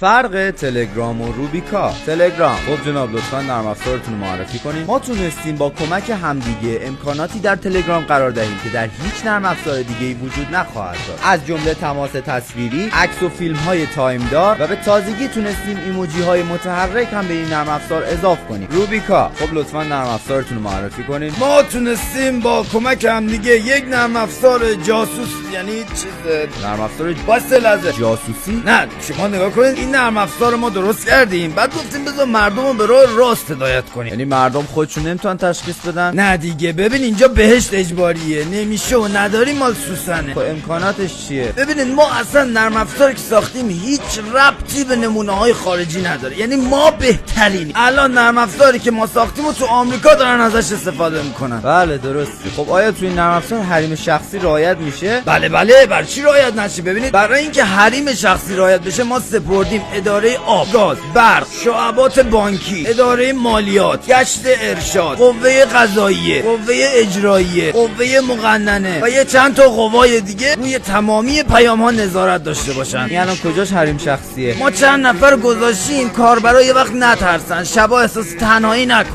فرق تلگرام و روبیکا. تلگرام: خب جناب لطفا نرم افزارتون رو معرفی کنین. ما تونستیم با کمک همدیگه امکاناتی در تلگرام قرار دهیم که در هیچ نرم افزار دیگه‌ای وجود نخواهد داشت، از جمله تماس تصویری، عکس و فیلم های تایم دار، و به تازگی تونستیم ایموجی های متحرک هم به این نرم افزار اضافه کنیم. روبیکا: خب لطفا نرم افزارتون رو معرفی کنین. ما تونستیم با کمک همدیگه یک نرم افزار جاسوس، یعنی نرم افزار جاسوسی؟ نه شما نگاه کنید، این نرم افزار ما درست کردیم، بعد گفتیم بذار مردم رو به راه راست هدایت کنیم. یعنی مردم خودشون نمیتونن تشخیص بدن؟ نه دیگه، ببین اینجا بهشت اجباریه، نمیشه و نداریم مال سوسنه. خب امکاناتش چیه؟ ببینید ما اصلا نرم افزاری که ساختیم هیچ ربطی به نمونه های خارجی نداره، یعنی ما بهترین. الان نرم افزاری که ما ساختیم و تو آمریکا دارن ازش استفاده میکنن. بله درسته. خب آیا تو این نرم افزار حریم شخصی رعایت میشه؟ بله، برای چی رعایت نشه؟ ببینید برای اینکه حریم شخصی رعایت بشه ما سپردیم اداره آب، گاز، برق، شعبات بانکی، اداره مالیات، گشت ارشاد، قوه قضاییه، قوه اجراییه، قوه مقننه و یه چند تا قوای دیگه روی تمامی پیام ها نظارت داشته باشن. یعنی الان کجاش حریم شخصیه؟ ما چند نفر گذاشتیم کاربرا یه وقت نترسن، شبا احساس تنهایی نکنن.